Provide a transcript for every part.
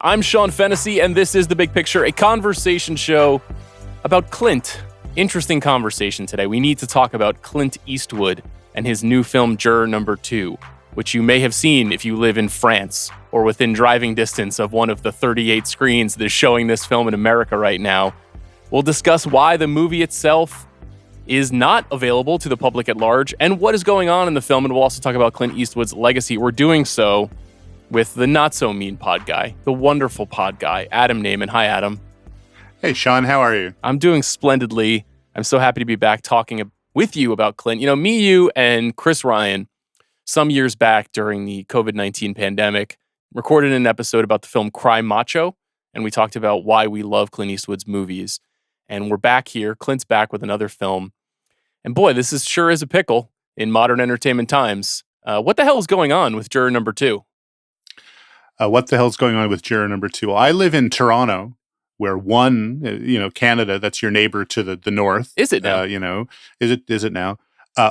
I'm Sean Fennessey, and this is The Big Picture, a conversation show about Clint. Interesting conversation today. We need to talk about Clint Eastwood and his new film, Juror No. 2, which you may have seen if you live in France or within driving distance of one of the 38 screens that is showing this film in America right now. We'll discuss why the movie itself is not available to the public at large and what is going on in the film, and we'll also talk about Clint Eastwood's legacy. We're doing so with the not-so-mean pod guy, the wonderful pod guy, Adam Nayman. Hi, Adam. Hey, Sean, how are you? I'm doing splendidly. I'm so happy to be back talking with you about Clint. You know, me, you, and Chris Ryan, some years back during the COVID-19 pandemic, recorded an episode about the film Cry Macho, and we talked about why we love Clint Eastwood's movies. And we're back here. Clint's back with another film. And boy, this is sure is a pickle in modern entertainment times. What the hell is going on with Juror No. 2? What the hell's going on with Juror No. 2? I live in Toronto, where Canada, that's your neighbor to the north. Is it now? Is it now?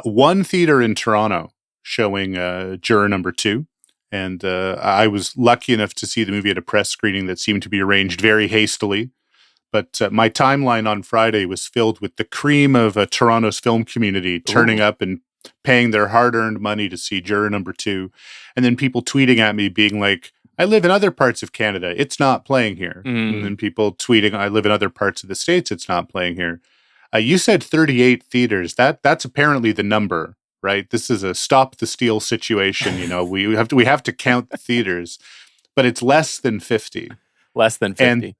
One theater in Toronto showing Juror No. 2. And I was lucky enough to see the movie at a press screening that seemed to be arranged very hastily. But my timeline on Friday was filled with the cream of Toronto's film community turning up and paying their hard-earned money to see Juror No. 2. And then people tweeting at me being like, I live in other parts of Canada, it's not playing here. And then people tweeting, I live in other parts of the States, it's not playing here. You said 38 theaters. That's apparently the number, right? This is a stop the steal situation. We have to count the theaters, but it's less than 50. Less than 50.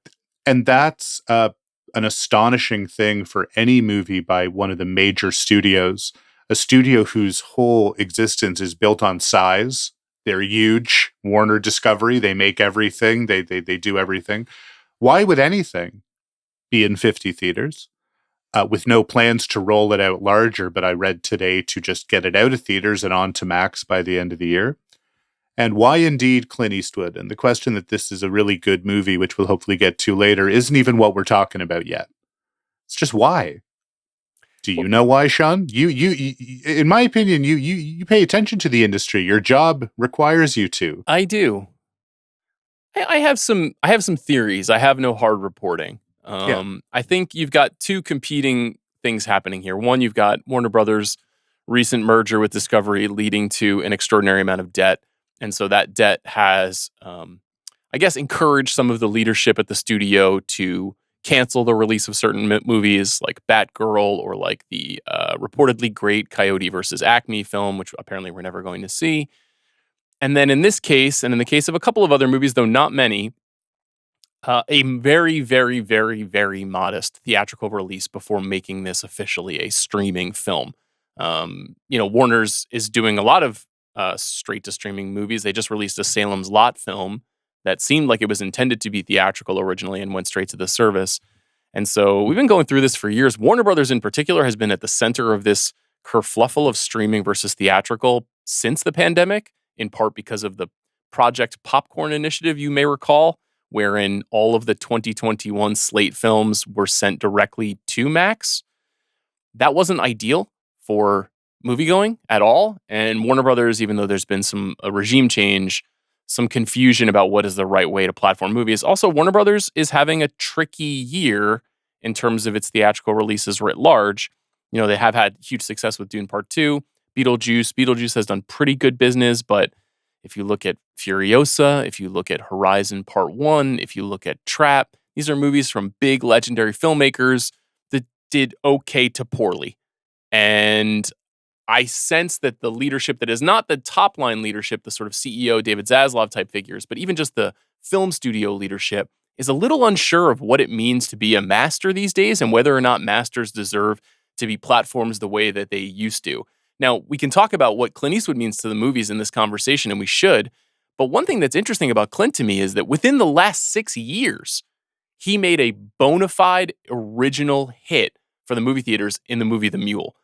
And that's an astonishing thing for any movie by one of the major studios, a studio whose whole existence is built on size. They're huge. Warner Discovery, they make everything. They do everything. Why would anything be in 50 theaters with no plans to roll it out larger? But I read today to just get it out of theaters and on to Max by the end of the year. And why indeed Clint Eastwood? And the question that this is a really good movie, which we'll hopefully get to later, isn't even what we're talking about yet. It's just why. Do you know why, Sean? You in my opinion, you pay attention to the industry. Your job requires you to. I do. I have some theories. I have no hard reporting. I think you've got two competing things happening here. One, you've got Warner Brothers' recent merger with Discovery leading to an extraordinary amount of debt. And so that debt has, encouraged some of the leadership at the studio to cancel the release of certain movies like Batgirl or like the reportedly great Coyote versus Acme film, which apparently we're never going to see. And then in this case, and in the case of a couple of other movies, though not many, a very, very, very, very modest theatrical release before making this officially a streaming film. Warner's is doing a lot of straight-to-streaming movies. They just released a Salem's Lot film that seemed like it was intended to be theatrical originally and went straight to the service. And so we've been going through this for years. Warner Brothers in particular has been at the center of this kerfluffle of streaming versus theatrical since the pandemic, in part because of the Project Popcorn initiative, you may recall, wherein all of the 2021 slate films were sent directly to Max. That wasn't ideal for moviegoing at all. And Warner Brothers, even though there's been a regime change, some confusion about what is the right way to platform movies. Also, Warner Brothers is having a tricky year in terms of its theatrical releases writ large. They have had huge success with Dune Part 2, Beetlejuice has done pretty good business, but if you look at Furiosa, if you look at Horizon Part 1, if you look at Trap, these are movies from big legendary filmmakers that did okay to poorly. And I sense that the leadership that is not the top line leadership, the sort of CEO, David Zaslav type figures, but even just the film studio leadership is a little unsure of what it means to be a master these days and whether or not masters deserve to be platforms the way that they used to. Now, we can talk about what Clint Eastwood means to the movies in this conversation, and we should. But one thing that's interesting about Clint to me is that within the last 6 years, he made a bona fide original hit for the movie theaters in the movie The Mule.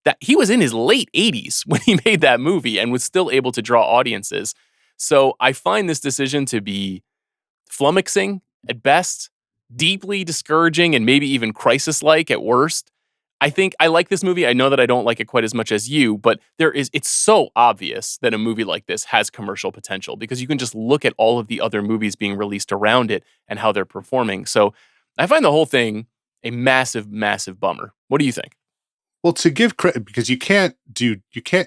That he was in his late 80s when he made that movie and was still able to draw audiences. So I find this decision to be flummoxing at best, deeply discouraging, and maybe even crisis-like at worst. I think I like this movie. I know that I don't like it quite as much as you, but it's so obvious that a movie like this has commercial potential because you can just look at all of the other movies being released around it and how they're performing. So I find the whole thing a massive, massive bummer. What do you think? Well, to give credit, because you can't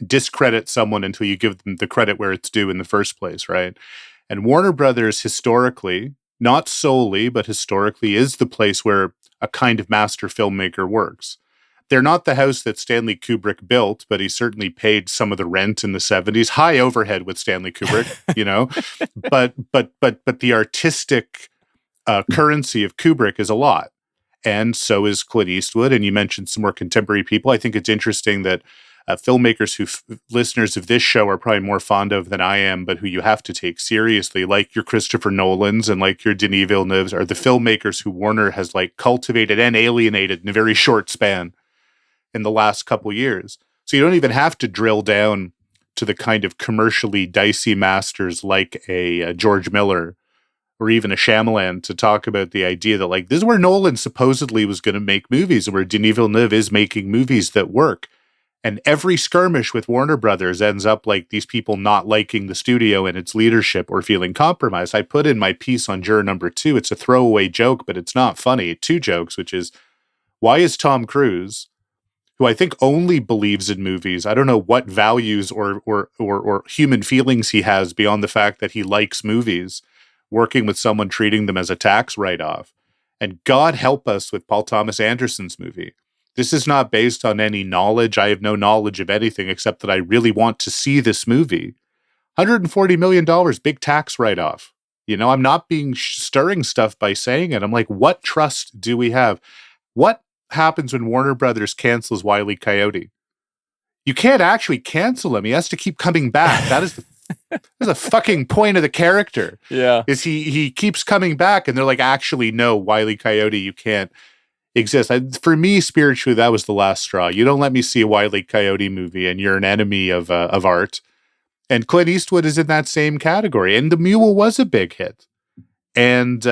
discredit someone until you give them the credit where it's due in the first place, right? And Warner Brothers historically, not solely, but historically is the place where a kind of master filmmaker works. They're not the house that Stanley Kubrick built, but he certainly paid some of the rent in the 70s. High overhead with Stanley Kubrick, you know, but the artistic currency of Kubrick is a lot. And so is Clint Eastwood. And you mentioned some more contemporary people. I think it's interesting that filmmakers who listeners of this show are probably more fond of than I am, but who you have to take seriously, like your Christopher Nolans and like your Denis Villeneuves, are the filmmakers who Warner has like cultivated and alienated in a very short span in the last couple years. So you don't even have to drill down to the kind of commercially dicey masters like a George Miller or even a Shyamalan to talk about the idea that like this is where Nolan supposedly was going to make movies and where Denis Villeneuve is making movies that work. And every skirmish with Warner Brothers ends up like these people not liking the studio and its leadership or feeling compromised. I put in my piece on Juror No. 2. It's a throwaway joke, but it's not funny. 2 jokes, which is, why is Tom Cruise, who I think only believes in movies, I don't know what values or human feelings he has beyond the fact that he likes movies, working with someone treating them as a tax write-off. And God help us with Paul Thomas Anderson's movie. This is not based on any knowledge. I have no knowledge of anything except that I really want to see this movie. $140 million, big tax write-off. You know, I'm not being stirring stuff by saying it. I'm like, what trust do we have? What happens when Warner Brothers cancels Wile E. Coyote? You can't actually cancel him. He has to keep coming back. That is the fucking point of the character. Yeah. Is he keeps coming back and they're like, actually, no, Wile E. Coyote, you can't exist. For me, spiritually, that was the last straw. You don't let me see a Wile E. Coyote movie and you're an enemy of art. And Clint Eastwood is in that same category. And The Mule was a big hit. And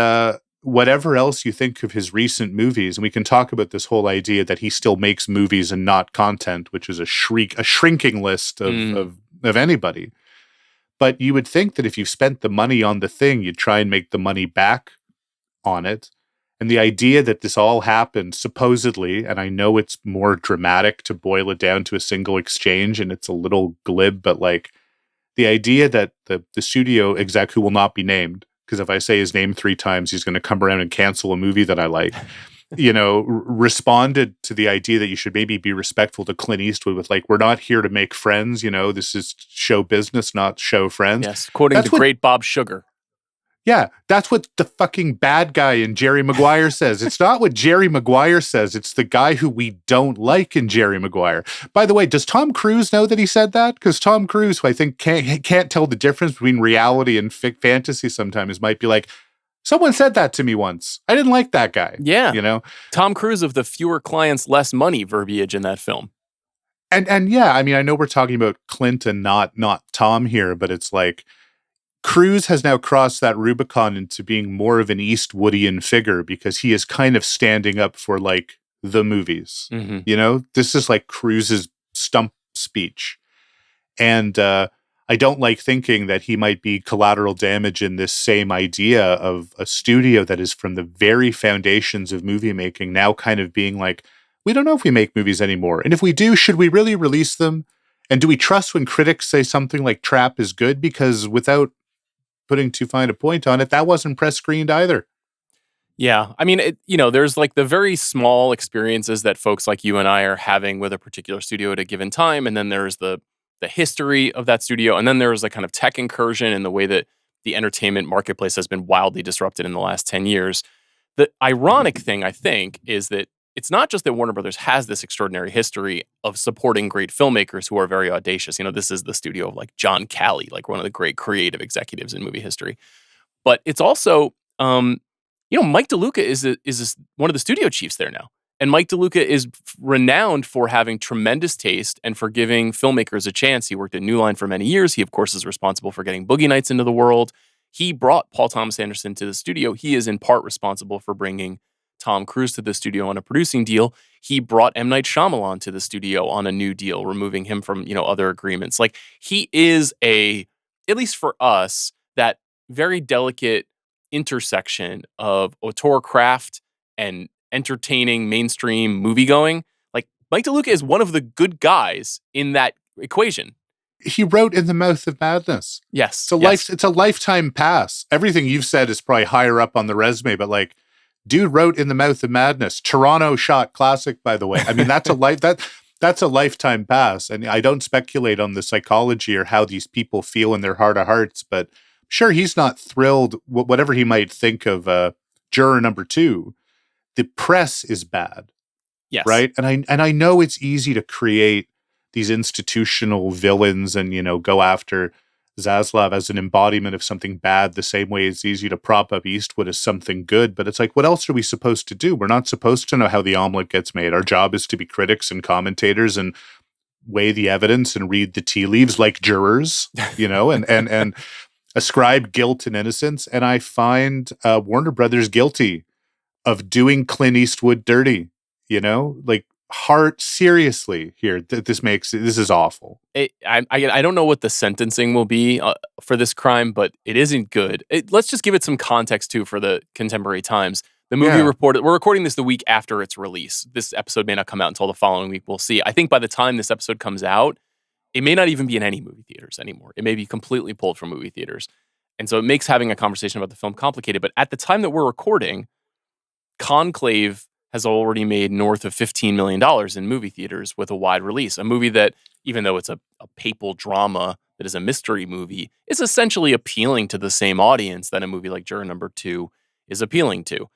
whatever else you think of his recent movies, and we can talk about this whole idea that he still makes movies and not content, which is a shrinking list of anybody. But you would think that if you spent the money on the thing, you'd try and make the money back on it. And the idea that this all happened supposedly, and I know it's more dramatic to boil it down to a single exchange and it's a little glib, but like the idea that the studio exec, who will not be named, because if I say his name 3 times, he's going to come around and cancel a movie that I like, you know, responded to the idea that you should maybe be respectful to Clint Eastwood with like, we're not here to make friends, you know, this is show business, not show friends. Yes, quoting the great Bob Sugar. Yeah, that's what the fucking bad guy in Jerry Maguire says. It's not what Jerry Maguire says. It's the guy who we don't like in Jerry Maguire. By the way, does Tom Cruise know that he said that? Because Tom Cruise, who I think can't tell the difference between reality and fantasy sometimes, might be like, someone said that to me once. I didn't like that guy. Yeah. You know? Tom Cruise of the fewer clients, less money verbiage in that film. And yeah, I mean, I know we're talking about Clint and not Tom here, but it's like, Cruise has now crossed that Rubicon into being more of an Eastwoodian figure because he is kind of standing up for like the movies. Mm-hmm. You know, this is like Cruise's stump speech. And I don't like thinking that he might be collateral damage in this same idea of a studio that is from the very foundations of movie making now kind of being like, we don't know if we make movies anymore. And if we do, should we really release them? And do we trust when critics say something like Trap is good? Because without putting too fine a point on it, that wasn't press screened either. Yeah. I mean, there's like the very small experiences that folks like you and I are having with a particular studio at a given time. And then there's the history of that studio. And then there's a kind of tech incursion in the way that the entertainment marketplace has been wildly disrupted in the last 10 years. The ironic thing, I think, is that it's not just that Warner Brothers has this extraordinary history of supporting great filmmakers who are very audacious. This is the studio of like John Calley, like one of the great creative executives in movie history. But it's also, Mike DeLuca is one of the studio chiefs there now. And Mike DeLuca is renowned for having tremendous taste and for giving filmmakers a chance. He worked at New Line for many years. He, of course, is responsible for getting Boogie Nights into the world. He brought Paul Thomas Anderson to the studio. He is in part responsible for bringing Tom Cruise to the studio on a producing deal. he brought M. Night Shyamalan to the studio on a new deal, removing him from, other agreements. Like, he is at least for us, that very delicate intersection of auteur craft and entertaining mainstream movie going. Like, Mike DeLuca is one of the good guys in that equation. He wrote In the Mouth of Madness. Yes. It's a lifetime pass. Everything you've said is probably higher up on the resume, but like, dude wrote In the Mouth of Madness. Toronto shot classic, by the way. I mean, that's a lifetime pass. And I don't speculate on the psychology or how these people feel in their heart of hearts, but sure, he's not thrilled, whatever he might think of Juror No. 2. The press is bad. Yes. Right? And I know it's easy to create these institutional villains and, go after Zaslav as an embodiment of something bad, the same way it's easy to prop up Eastwood as something good. But it's like, what else are we supposed to do? We're not supposed to know how the omelet gets made. Our job is to be critics and commentators and weigh the evidence and read the tea leaves like jurors, and ascribe guilt and innocence. And I find Warner Brothers guilty of doing Clint Eastwood dirty, like, heart seriously here. This is awful. I don't know what the sentencing will be for this crime, but it isn't good. Let's just give it some context too for the contemporary times. The movie reported, we're recording this the week after its release. This episode may not come out until the following week. We'll see. I think by the time this episode comes out, it may not even be in any movie theaters anymore. It may be completely pulled from movie theaters. And so it makes having a conversation about the film complicated. But at the time that we're recording, Conclave has already made north of $15 million in movie theaters with a wide release. A movie that, even though it's a papal drama that is a mystery movie, is essentially appealing to the same audience that a movie like Juror No. 2 is appealing to.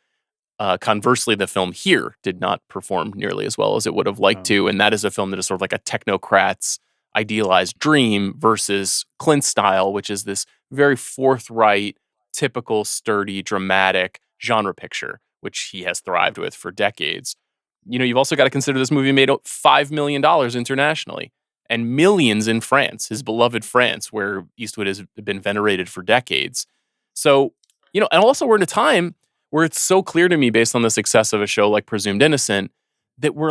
Conversely, the film Here did not perform nearly as well as it would have liked to, and that is a film that is sort of like a technocrat's idealized dream versus Clint's style, which is this very forthright, typical, sturdy, dramatic genre picture, which he has thrived with for decades. You've also got to consider this movie made $5 million internationally and millions in France, his beloved France, where Eastwood has been venerated for decades. So, and also we're in a time where it's so clear to me, based on the success of a show like Presumed Innocent, that we're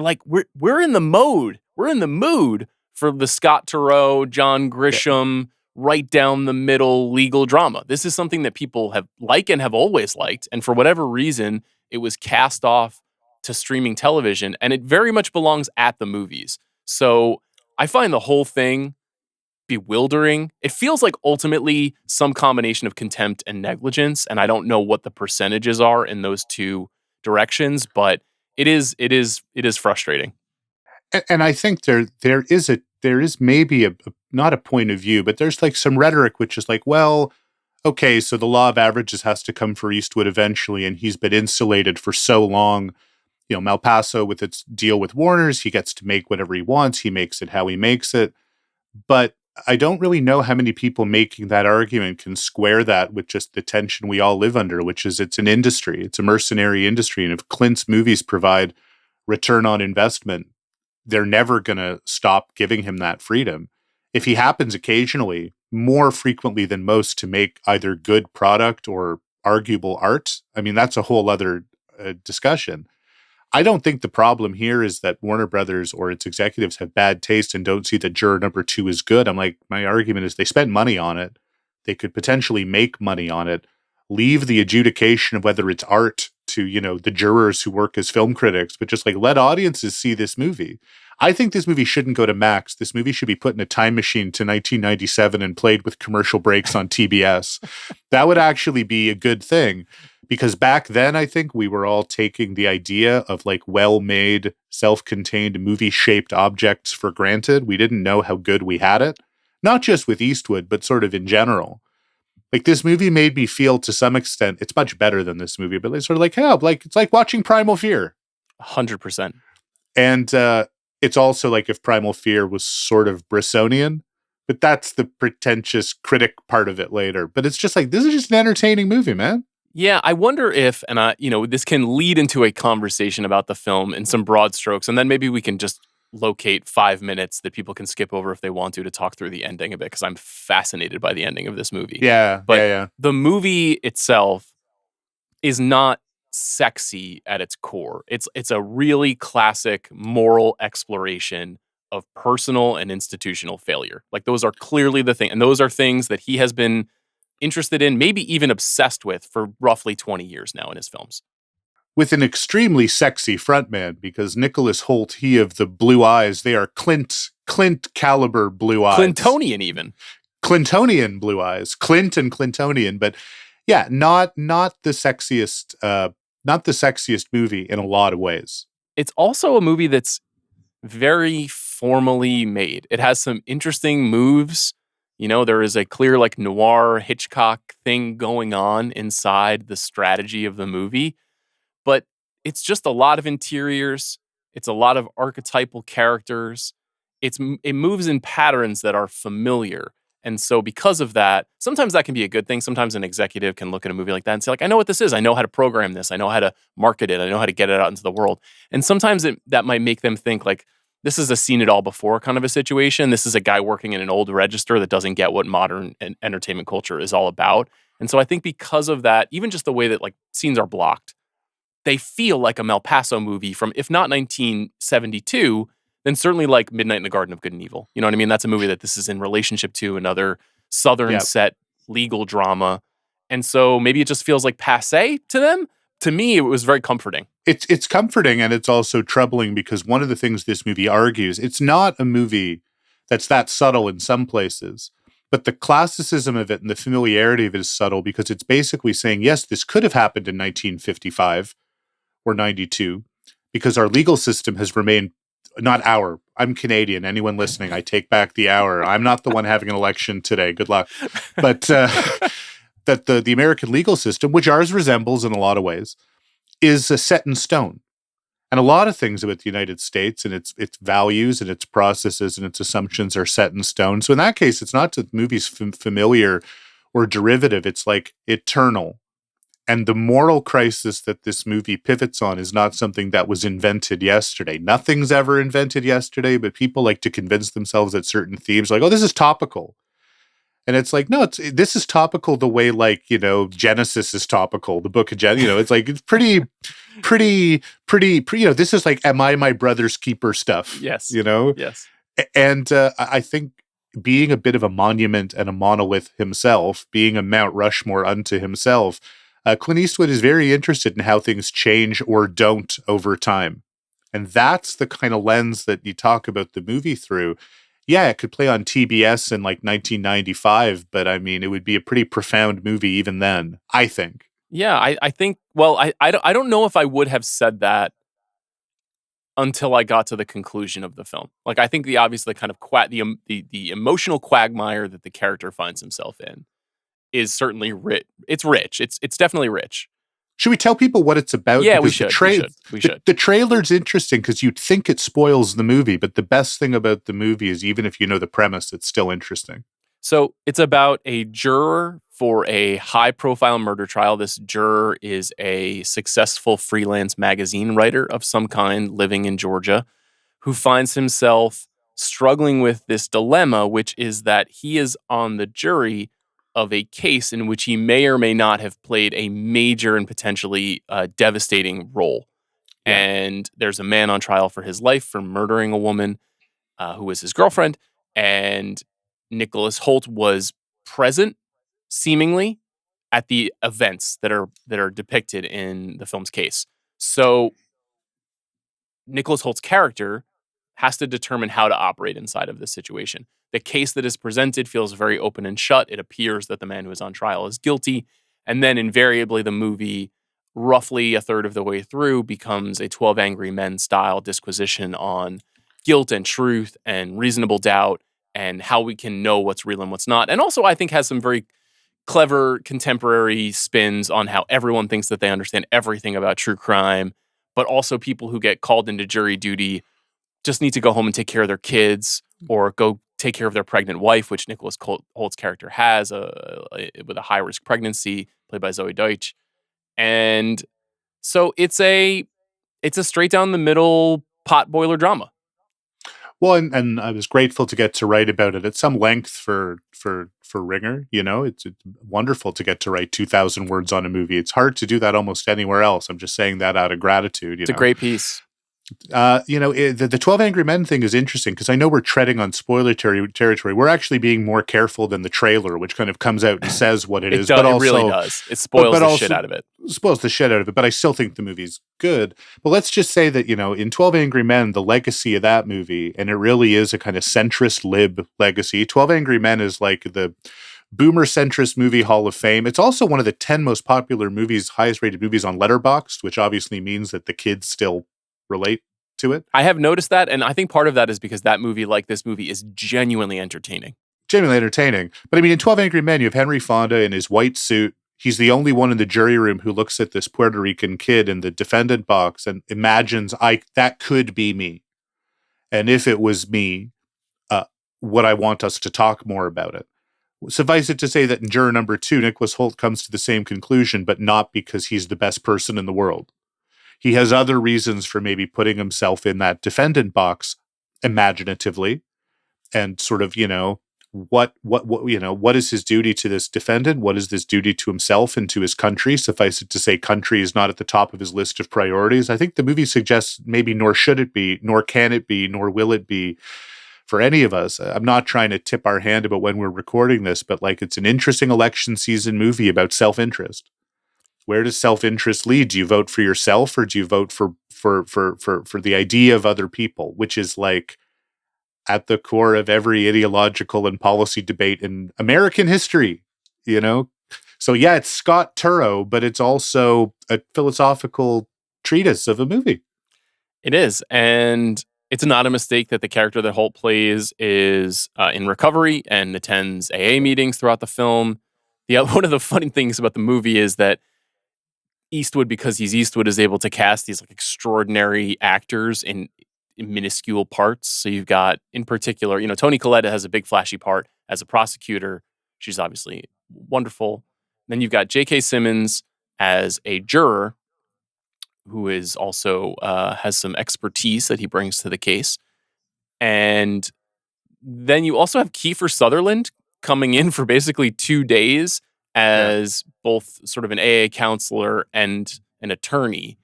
in the mode. We're in the mood for the Scott Turow, John Grisham, right down the middle legal drama. This is something that people have always liked. And for whatever reason, it was cast off to streaming television, and it very much belongs at the movies. So I find the whole thing bewildering. It feels like ultimately some combination of contempt and negligence, and I don't know what the percentages are in those two directions, but it is frustrating. And I think there is maybe not a point of view, but there's like some rhetoric which is like, well, okay, so the law of averages has to come for Eastwood eventually, and he's been insulated for so long. Malpaso with its deal with Warner's, he gets to make whatever he wants. He makes it how he makes it. But I don't really know how many people making that argument can square that with just the tension we all live under, which is it's an industry. It's a mercenary industry. And if Clint's movies provide return on investment, they're never going to stop giving him that freedom. If he happens occasionally, more frequently than most, to make either good product or arguable art, I mean, that's a whole other discussion. I don't think the problem here is that Warner Brothers or its executives have bad taste and don't see that Juror No. 2 is good. My argument is they spent money on it. They could potentially make money on it. Leave the adjudication of whether it's art to, the jurors who work as film critics, but just like let audiences see this movie. I think this movie shouldn't go to Max. This movie should be put in a time machine to 1997 and played with commercial breaks on TBS. That would actually be a good thing. Because back then, I think we were all taking the idea of like well-made, self-contained, movie-shaped objects for granted. We didn't know how good we had it. Not just with Eastwood, but sort of in general. Like, this movie made me feel, to some extent, it's much better than this movie, but it's sort of like, it's like watching Primal Fear. 100%. And it's also like if Primal Fear was sort of Brissonian, but that's the pretentious critic part of it later. But it's just like, this is just an entertaining movie, man. Yeah, I wonder if, and this can lead into a conversation about the film in some broad strokes, and then maybe we can just locate 5 minutes that people can skip over if they want to talk through the ending a bit, because I'm fascinated by the ending of this movie. Yeah, but the movie itself is not sexy at its core. It's a really classic moral exploration of personal and institutional failure. Like those are clearly the thing, and those are things that he has been interested in, maybe even obsessed with for roughly 20 years now in his films. With an extremely sexy frontman, because Nicholas Hoult, he of the blue eyes, they are Clint caliber blue eyes. Clintonian even. Clintonian blue eyes. Clint and Clintonian, but yeah, not the sexiest movie in a lot of ways. It's also a movie that's very formally made. It has some interesting moves. You know, there is a clear like noir Hitchcock thing going on inside the strategy of the movie, but it's just a lot of interiors. It's a lot of archetypal characters. It moves in patterns that are familiar. And so because of that, sometimes that can be a good thing. Sometimes an executive can look at a movie like that and say, like, I know what this is. I know how to program this. I know how to market it. I know how to get it out into the world. And sometimes that might make them think like, this is a seen it all before kind of a situation. This is a guy working in an old register that doesn't get what modern entertainment culture is all about. And so I think because of that, even just the way that like scenes are blocked, they feel like a Malpaso movie from, if not 1972, then certainly like Midnight in the Garden of Good and Evil. You know what I mean? That's a movie that this is in relationship to, another Southern set legal drama. And so maybe it just feels like passé to them. To me, it was very comforting. It's comforting, and it's also troubling because one of the things this movie argues, it's not a movie that's that subtle in some places, but the classicism of it and the familiarity of it is subtle because it's basically saying, yes, this could have happened in 1955 or 92 because our legal system has remained, I'm Canadian. Anyone listening, I take back the hour. I'm not the one having an election today. Good luck. But that the American legal system, which ours resembles in a lot of ways, is set in stone. And a lot of things about the United States and its values and its processes and its assumptions are set in stone. So in that case, it's not that the movie's familiar or derivative. It's like eternal. And the moral crisis that this movie pivots on is not something that was invented yesterday. Nothing's ever invented yesterday, but people like to convince themselves that certain themes, like, oh, this is topical. And it's like, no, this is topical the way, like, you know, Genesis is topical, the book of Genesis, you know, it's like, it's pretty, you know, this is like, am I my brother's keeper stuff? Yes. You know? Yes. And I think being a bit of a monument and a monolith himself, being a Mount Rushmore unto himself, Clint Eastwood is very interested in how things change or don't over time. And that's the kind of lens that you talk about the movie through. Yeah, it could play on TBS in like 1995, but I mean, it would be a pretty profound movie even then, I think. Yeah, I think, well, I don't know if I would have said that until I got to the conclusion of the film. Like, I think the obviously kind of the emotional quagmire that the character finds himself in is certainly rich. It's rich. It's definitely rich. Should we tell people what it's about? Yeah, because we should. The trailer's interesting because you'd think it spoils the movie, but the best thing about the movie is even if you know the premise, it's still interesting. So it's about a juror for a high-profile murder trial. This juror is a successful freelance magazine writer of some kind living in Georgia who finds himself struggling with this dilemma, which is that he is on the jury of a case in which he may or may not have played a major and potentially devastating role. Yeah. And there's a man on trial for his life for murdering a woman who was his girlfriend. And Nicholas Hoult was present, seemingly, at the events that are depicted in the film's case. So Nicholas Hoult's character has to determine how to operate inside of this situation. The case that is presented feels very open and shut. It appears that the man who is on trial is guilty. And then invariably the movie, roughly a third of the way through, becomes a 12 Angry Men style disquisition on guilt and truth and reasonable doubt and how we can know what's real and what's not. And also I think has some very clever contemporary spins on how everyone thinks that they understand everything about true crime, but also people who get called into jury duty just need to go home and take care of their kids or go take care of their pregnant wife, which Nicholas Holt's character has with a high-risk pregnancy, played by Zoe Deutsch. And so it's a straight down the middle pot boiler drama. Well, and I was grateful to get to write about it at some length for Ringer. You know, it's wonderful to get to write 2,000 words on a movie. It's hard to do that almost anywhere else. I'm just saying that out of gratitude. You It's a know, great piece. the 12 Angry Men thing is interesting because I know we're treading on spoiler territory. We're actually being more careful than the trailer, which kind of comes out and says what it is. Does, But it also, really does. It spoils the shit also out of it. spoils the shit out of it. But I still think the movie's good. But let's just say that, you know, in 12 Angry Men, the legacy of that movie, and it really is a kind of centrist lib legacy. 12 Angry Men is like the boomer centrist movie hall of fame. It's also one of the 10 most popular movies, highest rated movies on Letterboxd, which obviously means that the kids still relate to it. I have noticed that, and I think part of that is because that movie, like this movie, is genuinely entertaining. Genuinely entertaining. But I mean, in 12 Angry Men, you have Henry Fonda in his white suit. He's the only one in the jury room who looks at this Puerto Rican kid in the defendant box and imagines, that could be me. And if it was me, would I want us to talk more about it? Suffice it to say that in Juror number 2, Nicholas Hoult comes to the same conclusion, but not because he's the best person in the world. He has other reasons for maybe putting himself in that defendant box imaginatively and sort of, you know, what is his duty to this defendant? What is this duty to himself and to his country? Suffice it to say, country is not at the top of his list of priorities. I think the movie suggests maybe nor should it be, nor can it be, nor will it be for any of us. I'm not trying to tip our hand about when we're recording this, but like, it's an interesting election season movie about self-interest. Where does self-interest lead? Do you vote for yourself or do you vote for the idea of other people, which is like at the core of every ideological and policy debate in American history, you know? So yeah, it's Scott Turow, but it's also a philosophical treatise of a movie. It is. And it's not a mistake that the character that Holt plays is in recovery and attends AA meetings throughout the film. One of the funny things about the movie is that Eastwood, because he's Eastwood, is able to cast these like extraordinary actors in minuscule parts. So you've got, in particular, you know, Toni Collette has a big flashy part as a prosecutor. She's obviously wonderful. Then you've got J.K. Simmons as a juror, who is also has some expertise that he brings to the case. And then you also have Kiefer Sutherland coming in for basically 2 days as both sort of an AA counselor and an attorney.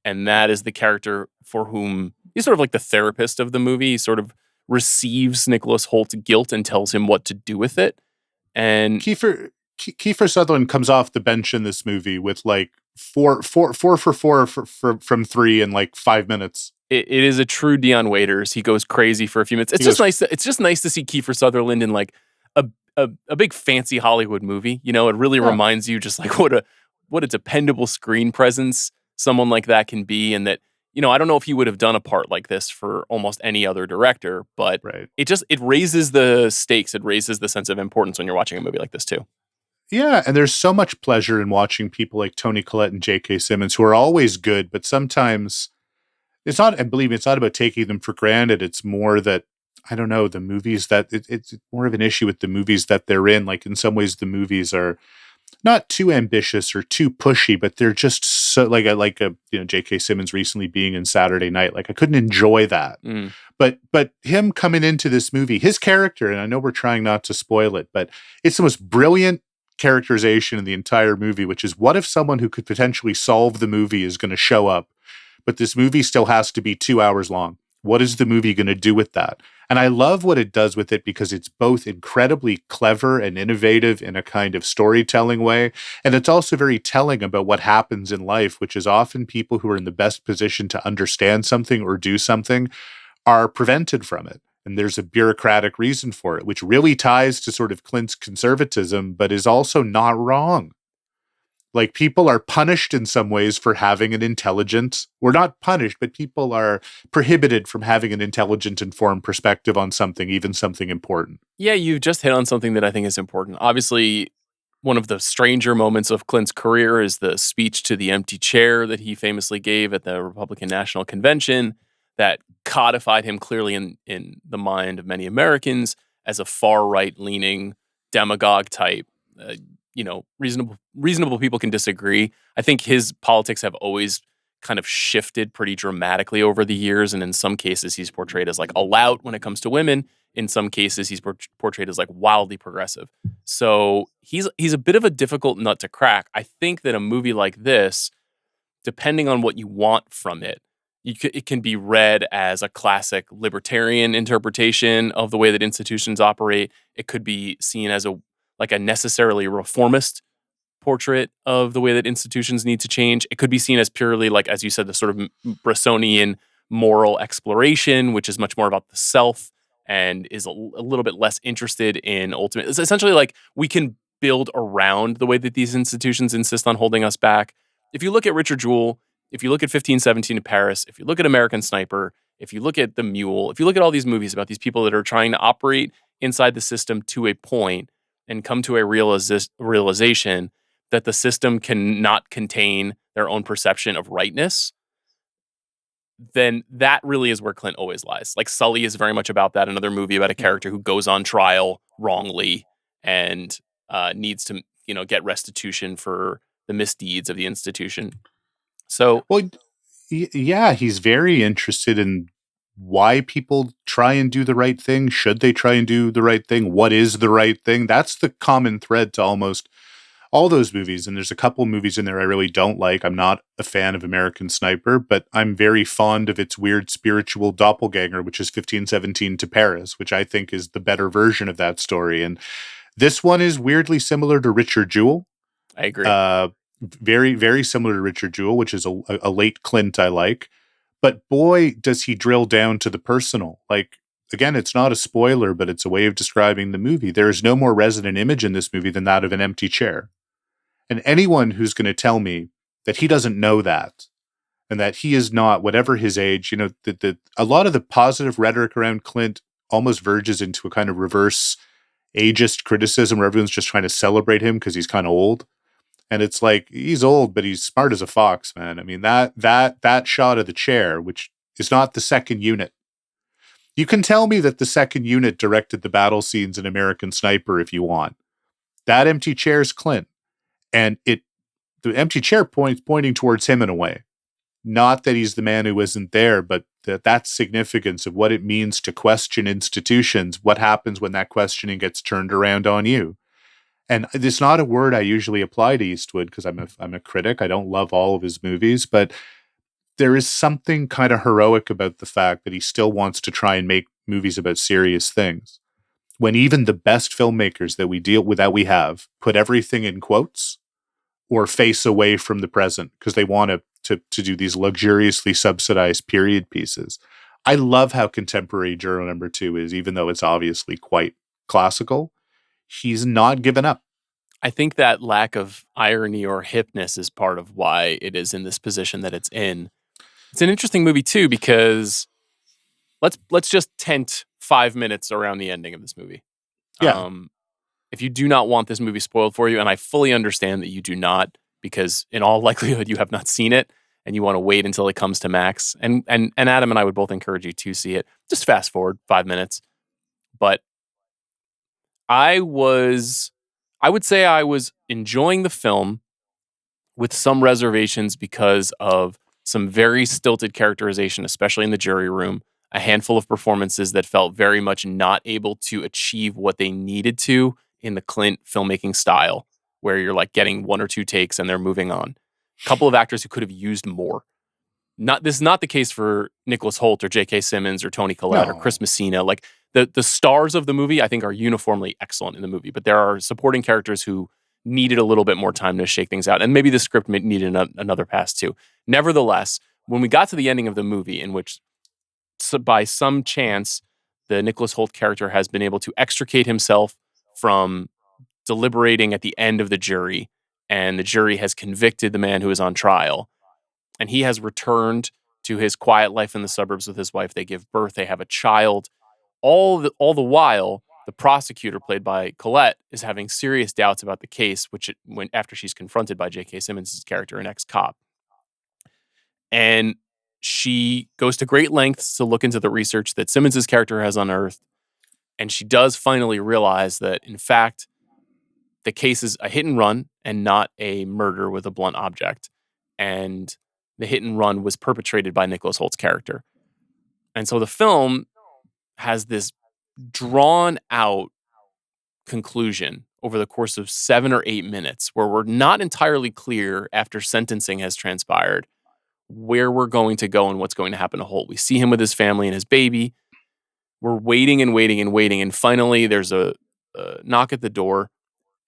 And that is the character for whom he's sort of like the therapist of the movie. He sort of receives Nicholas Holt's guilt and tells him what to do with it. And Kiefer Sutherland comes off the bench in this movie with like four from 3 in like 5 minutes. It is a true Dion Waiters. He goes crazy for a few minutes. It's just nice to see Kiefer Sutherland in like a big fancy Hollywood movie. You know, it really reminds you just like what a dependable screen presence someone like that can be. And that, you know, I don't know if he would have done a part like this for almost any other director, but it raises the stakes. It raises the sense of importance when you're watching a movie like this too. Yeah, and there's so much pleasure in watching people like Toni Collette and J.K. Simmons, who are always good, but sometimes it's not, and believe me, it's not about taking them for granted. It's more that, I don't know, the movies that, it's more of an issue with the movies that they're in. Like, in some ways, the movies are not too ambitious or too pushy, but they're just so, like J.K. Simmons recently being in Saturday Night. Like, I couldn't enjoy that. But him coming into this movie, his character, and I know we're trying not to spoil it, but it's the most brilliant characterization in the entire movie, which is, what if someone who could potentially solve the movie is going to show up, but this movie still has to be 2 hours long? What is the movie going to do with that? And I love what it does with it because it's both incredibly clever and innovative in a kind of storytelling way. And it's also very telling about what happens in life, which is often people who are in the best position to understand something or do something are prevented from it. And there's a bureaucratic reason for it, which really ties to sort of Clint's conservatism, but is also not wrong. Like, people are punished in some ways for having an intelligent, or not punished, but people are prohibited from having an intelligent, informed perspective on something, even something important. Yeah, you just hit on something that I think is important. Obviously, one of the stranger moments of Clint's career is the speech to the empty chair that he famously gave at the Republican National Convention that codified him clearly in the mind of many Americans as a far-right leaning demagogue type. Reasonable people can disagree. I think his politics have always kind of shifted pretty dramatically over the years. And in some cases, he's portrayed as like a lout when it comes to women. In some cases, he's portrayed as like wildly progressive. So he's a bit of a difficult nut to crack. I think that a movie like this, depending on what you want from it, it can be read as a classic libertarian interpretation of the way that institutions operate. It could be seen as a necessarily reformist portrait of the way that institutions need to change. It could be seen as purely, like, as you said, the sort of Bressonian moral exploration, which is much more about the self and is a little bit less interested in ultimate. It's essentially like we can build around the way that these institutions insist on holding us back. If you look at Richard Jewell, if you look at 1517 in Paris, if you look at American Sniper, if you look at The Mule, if you look at all these movies about these people that are trying to operate inside the system to a point and come to a realization that the system cannot contain their own perception of rightness, then that really is where Clint always lies. Like Sully is very much about that. Another movie about a character who goes on trial wrongly and needs to, get restitution for the misdeeds of the institution. So, well, yeah, he's very interested in why people try and do the right thing. Should they try and do the right thing? What is the right thing? That's the common thread to almost all those movies. And there's a couple movies in there I really don't like. I'm not a fan of American Sniper, but I'm very fond of its weird spiritual doppelganger, which is 1517 to Paris, which I think is the better version of that story. And this one is weirdly similar to Richard Jewell. I agree. Very, very similar to Richard Jewell, which is a late Clint I like. But boy, does he drill down to the personal. Like, again, it's not a spoiler, but it's a way of describing the movie. There is no more resonant image in this movie than that of an empty chair. And anyone who's going to tell me that he doesn't know that and that he is not, whatever his age, a lot of the positive rhetoric around Clint almost verges into a kind of reverse ageist criticism where everyone's just trying to celebrate him because he's kind of old. And it's like, he's old, but he's smart as a fox, man. I mean, that shot of the chair, which is not the second unit. You can tell me that the second unit directed the battle scenes in American Sniper if you want. That empty chair is Clint. And the empty chair pointing towards him in a way. Not that he's the man who isn't there, but that significance of what it means to question institutions, what happens when that questioning gets turned around on you. And it's not a word I usually apply to Eastwood because I'm a critic. I don't love all of his movies, but there is something kind of heroic about the fact that he still wants to try and make movies about serious things. When even the best filmmakers that we have put everything in quotes or face away from the present because they want to do these luxuriously subsidized period pieces. I love how contemporary Juror No. 2 is, even though it's obviously quite classical. He's not given up. I think that lack of irony or hipness is part of why it is in this position that it's in. It's an interesting movie too, because let's just tent 5 minutes around the ending of this movie. Yeah. If you do not want this movie spoiled for you, and I fully understand that you do not, because in all likelihood you have not seen it and you want to wait until it comes to Max. And Adam and I would both encourage you to see it. Just fast forward 5 minutes. But I would say I was enjoying the film with some reservations because of some very stilted characterization, especially in the jury room, a handful of performances that felt very much not able to achieve what they needed to in the Clint filmmaking style, where you're like getting one or two takes and they're moving on. A couple of actors who could have used more. This is not the case for Nicholas Hoult or J.K. Simmons or Toni Collette or Chris Messina. Like the stars of the movie, I think, are uniformly excellent in the movie, but there are supporting characters who needed a little bit more time to shake things out, and maybe the script needed another pass too. Nevertheless, when we got to the ending of the movie, in which by some chance the Nicholas Hoult character has been able to extricate himself from deliberating at the end of the jury, and the jury has convicted the man who is on trial, and he has returned to his quiet life in the suburbs with his wife. They give birth, they have a child. All the while, the prosecutor, played by Collette, is having serious doubts about the case, after she's confronted by J.K. Simmons' character, an ex-cop. And she goes to great lengths to look into the research that Simmons' character has unearthed. And she does finally realize that, in fact, the case is a hit and run and not a murder with a blunt object. And the hit and run was perpetrated by Nicholas Holt's character. And so the film has this drawn out conclusion over the course of 7 or 8 minutes where we're not entirely clear after sentencing has transpired where we're going to go and what's going to happen to Holt. We see him with his family and his baby. We're waiting and waiting and waiting. And finally, there's a knock at the door,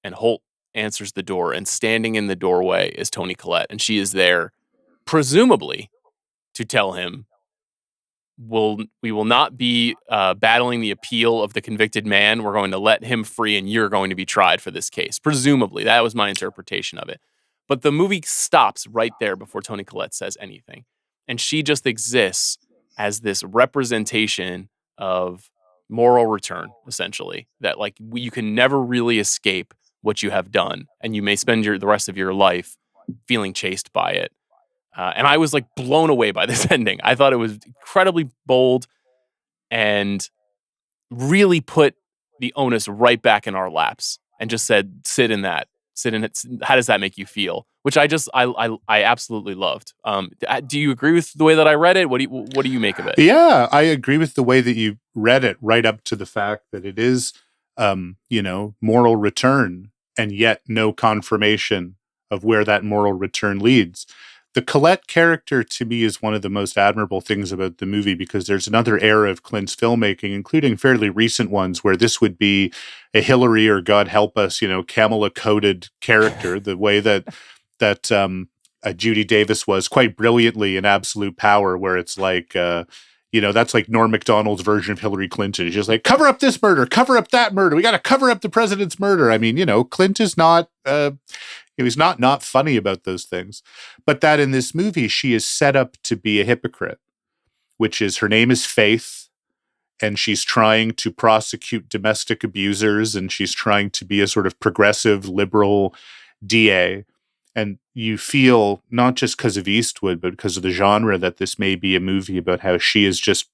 and Holt answers the door. And standing in the doorway is Toni Collette. And she is there, presumably, to tell him, we will not be battling the appeal of the convicted man. We're going to let him free, and you're going to be tried for this case. Presumably. That was my interpretation of it. But the movie stops right there before Toni Collette says anything. And she just exists as this representation of moral return, essentially. That like you can never really escape what you have done. And you may spend the rest of your life feeling chased by it. And I was like blown away by this ending. I thought it was incredibly bold and really put the onus right back in our laps and just said, sit in it. How does that make you feel? Which I absolutely loved. Do you agree with the way that I read it? What do you make of it? Yeah, I agree with the way that you read it, right up to the fact that it is, moral return, and yet no confirmation of where that moral return leads. The Collette character, to me, is one of the most admirable things about the movie, because there's another era of Clint's filmmaking, including fairly recent ones, where this would be a Hillary or, God help us, Kamala-coded character, the way that Judy Davis was quite brilliantly in Absolute Power, where it's like, that's like Norm Macdonald's version of Hillary Clinton. It's just like, cover up this murder, cover up that murder. We got to cover up the president's murder. I mean, Clint is not... he's not funny about those things. But that in this movie, she is set up to be a hypocrite, which is her name is Faith, and she's trying to prosecute domestic abusers, and she's trying to be a sort of progressive liberal DA. And you feel, not just because of Eastwood, but because of the genre, that this may be a movie about how she is just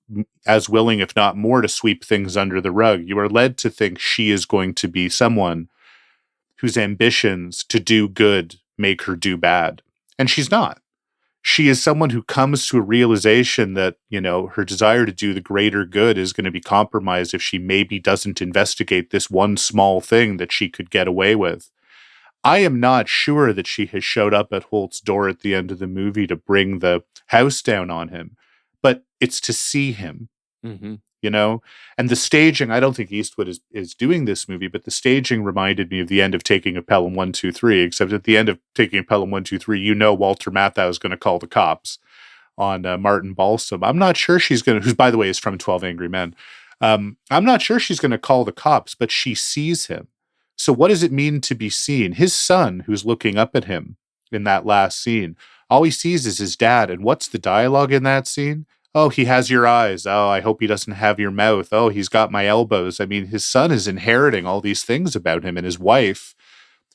as willing, if not more, to sweep things under the rug. You are led to think she is going to be someone whose ambitions to do good make her do bad. And she's not. She is someone who comes to a realization that, her desire to do the greater good is going to be compromised if she maybe doesn't investigate this one small thing that she could get away with. I am not sure that she has showed up at Holt's door at the end of the movie to bring the house down on him, but it's to see him. Mm-hmm. And the staging, I don't think Eastwood is doing this movie, but the staging reminded me of the end of Taking of Pelham 1, 2, 3, except at the end of Taking of Pelham 1, 2, 3, Walter Matthau is going to call the cops on Martin Balsam. I'm not sure she's going to, who by the way is from 12 Angry Men. I'm not sure she's going to call the cops, but she sees him. So what does it mean to be seen? His son, who's looking up at him in that last scene, all he sees is his dad. And what's the dialogue in that scene? Oh, he has your eyes. Oh, I hope he doesn't have your mouth. Oh, he's got my elbows. I mean, his son is inheriting all these things about him, and his wife,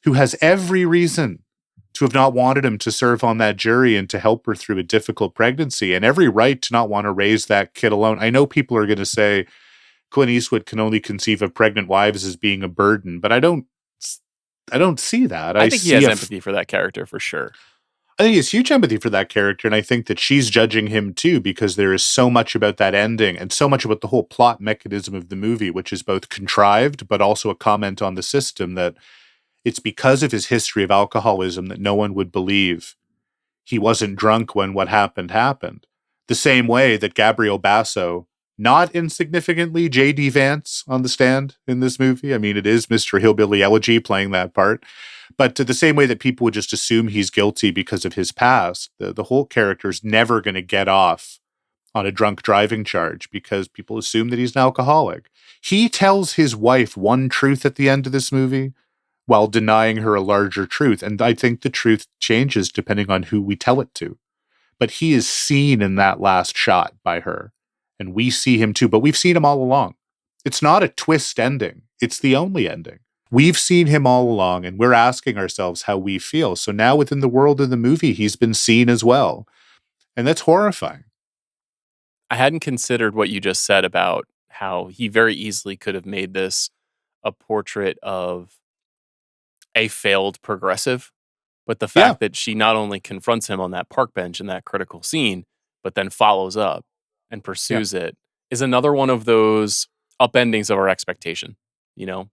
who has every reason to have not wanted him to serve on that jury and to help her through a difficult pregnancy, and every right to not want to raise that kid alone. I know people are going to say Clint Eastwood can only conceive of pregnant wives as being a burden, but I don't see that. I think he has empathy for that character for sure. I think he has huge empathy for that character, and I think that she's judging him too, because there is so much about that ending and so much about the whole plot mechanism of the movie, which is both contrived but also a comment on the system, that it's because of his history of alcoholism that no one would believe he wasn't drunk when what happened. The same way that Gabriel Basso, not insignificantly J.D. Vance on the stand in this movie. I mean, it is Mr. Hillbilly Elegy playing that part. But to the same way that people would just assume he's guilty because of his past, the whole character is never going to get off on a drunk driving charge because people assume that he's an alcoholic. He tells his wife one truth at the end of this movie while denying her a larger truth. And I think the truth changes depending on who we tell it to. But he is seen in that last shot by her. And we see him too, but we've seen him all along. It's not a twist ending. It's the only ending. We've seen him all along, and we're asking ourselves how we feel. So now within the world of the movie, he's been seen as well. And that's horrifying. I hadn't considered what you just said about how he very easily could have made this a portrait of a failed progressive. But the Yeah. fact that she not only confronts him on that park bench in that critical scene, but then follows up and Yeah. pursues it is another one of those upendings of our expectation, you know?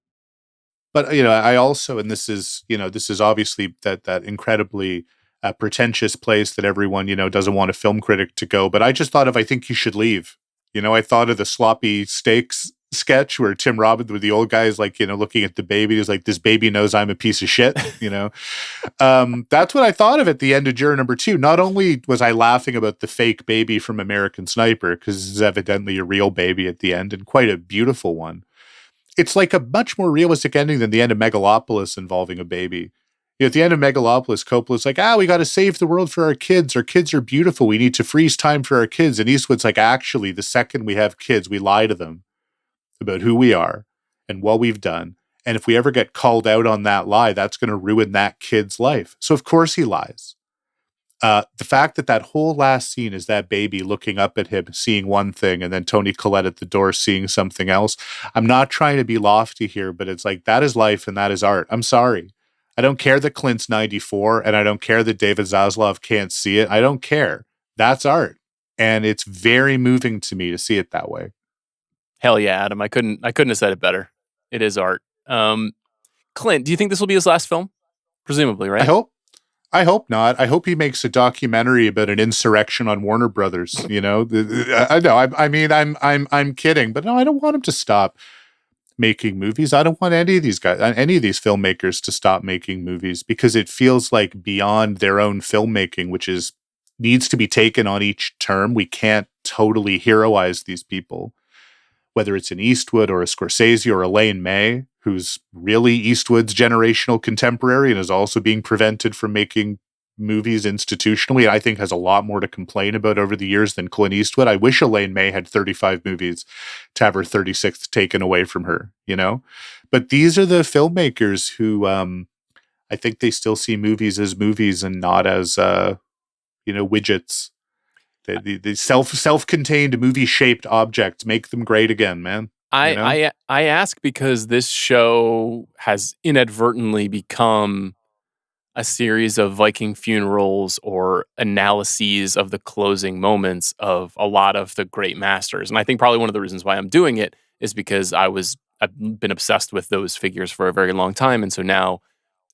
But I also, and this is obviously that incredibly pretentious place that everyone doesn't want a film critic to go. But I just thought of, I think you should leave. I thought of the sloppy steaks sketch where Tim Robbins, with the old guy, is like looking at the baby, is like, this baby knows I'm a piece of shit. That's what I thought of at the end of Juror number 2. Not only was I laughing about the fake baby from American Sniper, because this is evidently a real baby at the end, and quite a beautiful one. It's like a much more realistic ending than the end of Megalopolis involving a baby. At the end of Megalopolis, Coppola's like, we got to save the world for our kids. Our kids are beautiful. We need to freeze time for our kids. And Eastwood's like, actually, the second we have kids, we lie to them about who we are and what we've done. And if we ever get called out on that lie, that's going to ruin that kid's life. So of course he lies. The fact that whole last scene is that baby looking up at him, seeing one thing, and then Toni Collette at the door seeing something else. I'm not trying to be lofty here, but it's like, that is life and that is art. I'm sorry. I don't care that Clint's 94, and I don't care that David Zaslav can't see it. I don't care. That's art. And it's very moving to me to see it that way. Hell yeah, Adam. I couldn't have said it better. It is art. Clint, do you think this will be his last film? Presumably, right? I hope not. I hope he makes a documentary about an insurrection on Warner Brothers. I know. I mean, I'm kidding, but no, I don't want him to stop making movies. I don't want any of these filmmakers to stop making movies, because it feels like beyond their own filmmaking, which needs to be taken on each term. We can't totally heroize these people, whether it's an Eastwood or a Scorsese or Elaine May, who's really Eastwood's generational contemporary and is also being prevented from making movies institutionally. I think has a lot more to complain about over the years than Clint Eastwood. I wish Elaine May had 35 movies to have her 36th taken away from her, But these are the filmmakers who I think they still see movies as movies and not as, widgets. The self-contained movie-shaped objects, make them great again, man. I ask because this show has inadvertently become a series of Viking funerals or analyses of the closing moments of a lot of the great masters. And I think probably one of the reasons why I'm doing it is because I've been obsessed with those figures for a very long time. And so now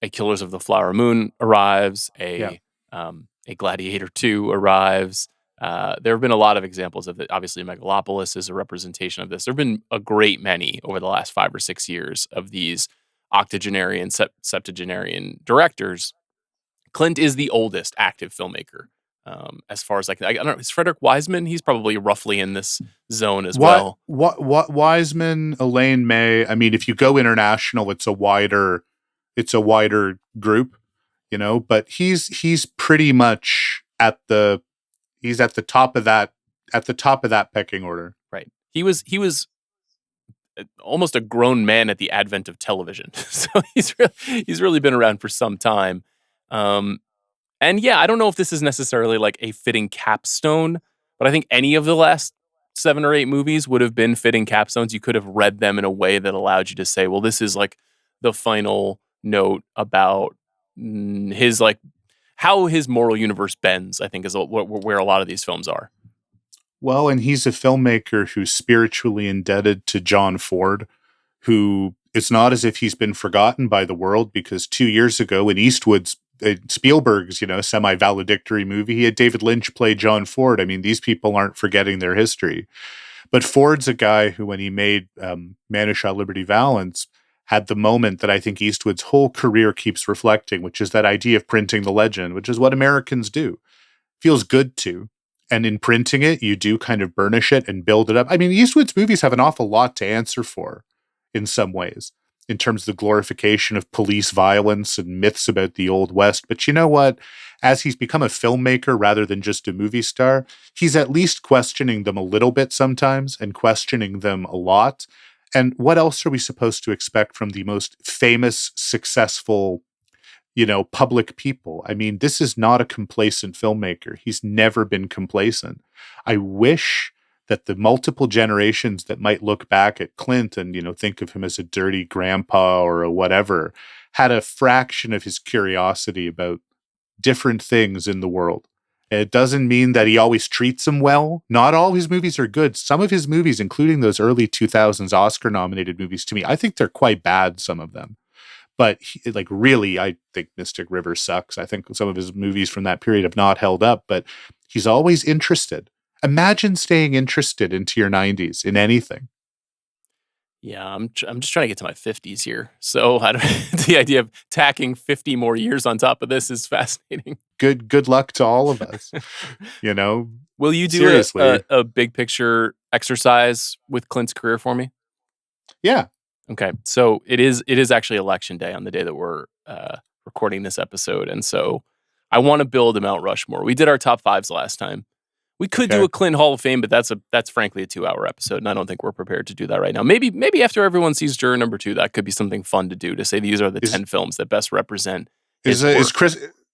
a Killers of the Flower Moon arrives, a Gladiator 2 arrives. There have been a lot of examples of it. Obviously, Megalopolis is a representation of this. There have been a great many over the last 5 or 6 years of these octogenarian, septuagenarian directors. Clint is the oldest active filmmaker. As far as I don't know, is Frederick Wiseman? He's probably roughly in this zone as well. Wiseman, Elaine May. I mean, if you go international, it's a wider group, But he's pretty much at the top of that pecking order. Right. He was almost a grown man at the advent of television. So he's really been around for some time. And yeah, I don't know if this is necessarily like a fitting capstone, but I think any of the last 7 or 8 movies would have been fitting capstones. You could have read them in a way that allowed you to say, well, this is like the final note about his like how his moral universe bends, I think is where a lot of these films are. Well, and he's a filmmaker who's spiritually indebted to John Ford, who it's not as if he's been forgotten by the world, because 2 years ago in Spielberg's, semi-valedictory movie, he had David Lynch play John Ford. I mean, these people aren't forgetting their history. But Ford's a guy who, when he made Man Who Shot Liberty Valance, had the moment that I think Eastwood's whole career keeps reflecting, which is that idea of printing the legend, which is what Americans do. Feels good to. And in printing it, you do kind of burnish it and build it up. I mean, Eastwood's movies have an awful lot to answer for in some ways, in terms of the glorification of police violence and myths about the Old West. But you know what? As he's become a filmmaker rather than just a movie star, he's at least questioning them a little bit sometimes, and questioning them a lot. And what else are we supposed to expect from the most famous, successful, public people? I mean, this is not a complacent filmmaker. He's never been complacent. I wish that the multiple generations that might look back at Clint and, think of him as a dirty grandpa or a whatever, had a fraction of his curiosity about different things in the world. It doesn't mean that he always treats them well. Not all his movies are good. Some of his movies, including those early 2000s Oscar-nominated movies, to me, I think they're quite bad, some of them. But like, really, I think Mystic River sucks. I think some of his movies from that period have not held up, but he's always interested. Imagine staying interested into your 90s in anything. Yeah, I'm just trying to get to my 50s here. So the idea of tacking 50 more years on top of this is fascinating. Good luck to all of us. You know, Will you do seriously. a big picture exercise with Clint's career for me? Yeah. Okay, so it is actually election day on the day that we're recording this episode, and so I want to build a Mount Rushmore. We did our top fives last time. We could do a Clint Hall of Fame, but that's frankly a 2-hour episode, and I don't think we're prepared to do that right now. Maybe after everyone sees Juror Number 2, that could be something fun to do, to say these are the 10 films that best represent his work.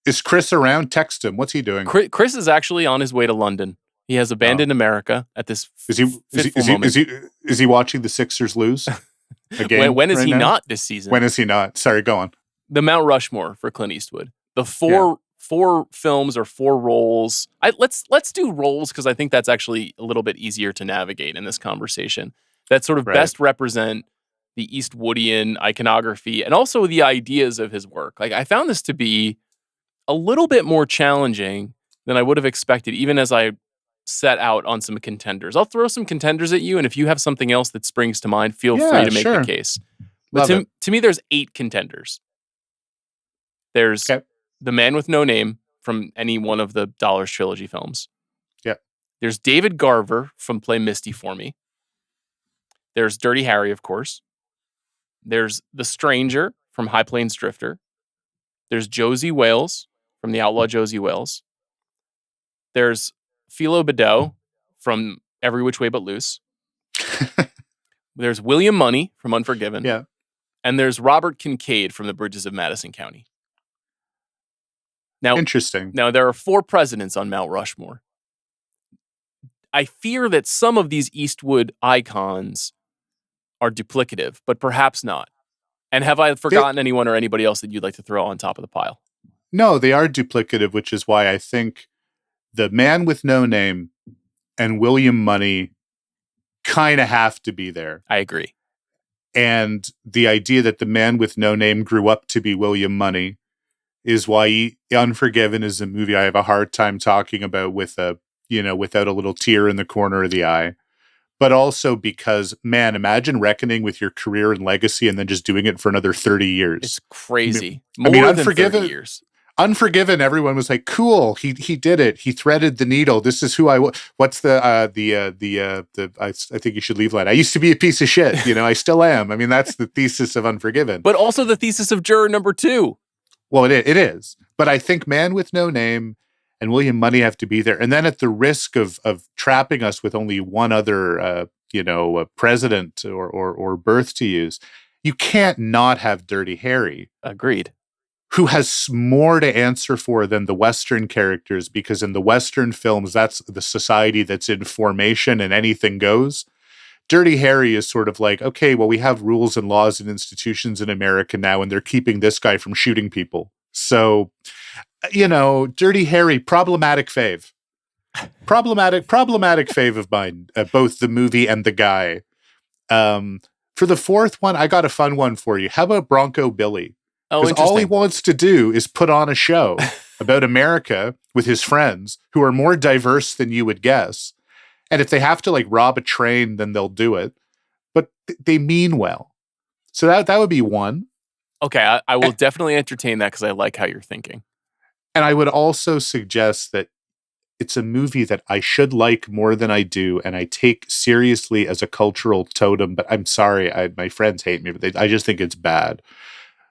Is Chris around? Text him. What's he doing? Chris is actually on his way to London. He has abandoned America at this moment. Is he watching the Sixers lose? When is he not this season? When is he not? Sorry, go on. The Mount Rushmore for Clint Eastwood. The four films or 4 roles. Let's do roles, because I think that's actually a little bit easier to navigate in this conversation. That sort of best represent the Eastwoodian iconography and also the ideas of his work. Like, I found this to be a little bit more challenging than I would have expected, even as I set out on some contenders. I'll throw some contenders at you, and if you have something else that springs to mind, feel free to make the case. But to me, there's 8 contenders. There's The Man with No Name from any one of the Dollars trilogy films. Yeah. There's David Garver from Play Misty for Me. There's Dirty Harry, of course. There's The Stranger from High Plains Drifter. There's Josie Wales from The Outlaw Josie Wales. There's Philo Beddoe from Every Which Way But Loose. There's William Money from Unforgiven. Yeah. And there's Robert Kincaid from The Bridges of Madison County. Now, interesting. Now, there are 4 presidents on Mount Rushmore. I fear that some of these Eastwood icons are duplicative, but perhaps not. And have I forgotten anyone or anybody else that you'd like to throw on top of the pile? No, they are duplicative, which is why I think The Man with No Name and William Money kind of have to be there. I agree. And the idea that The Man with No Name grew up to be William Money is why Unforgiven is a movie I have a hard time talking about without a little tear in the corner of the eye. But also because, man, imagine reckoning with your career and legacy and then just doing it for another 30 years. It's crazy. More than Unforgiven, 30 years. Unforgiven, everyone was like, cool, he did it. He threaded the needle. This is who I was. What's I think you should leave line. I used to be a piece of shit. I still am. I mean, that's the thesis of Unforgiven. But also the thesis of Juror Number 2. Well, it is. But I think Man with No Name and William Money have to be there. And then at the risk of trapping us with only one other, a president or birth to use, you can't not have Dirty Harry. Agreed. Who has more to answer for than the Western characters, because in the Western films, that's the society that's in formation and anything goes. Dirty Harry is sort of like, okay, well, we have rules and laws and institutions in America now, and they're keeping this guy from shooting people. So, Dirty Harry, problematic fave. Problematic fave of mine, both the movie and the guy. For the 4th one, I got a fun one for you. How about Bronco Billy? Because all he wants to do is put on a show about America with his friends who are more diverse than you would guess. And if they have to rob a train, then they'll do it. But they mean well. So that would be one. Okay, I will definitely entertain that because I like how you're thinking. And I would also suggest that it's a movie that I should like more than I do, and I take seriously as a cultural totem. But I'm sorry, my friends hate me, but I just think it's bad.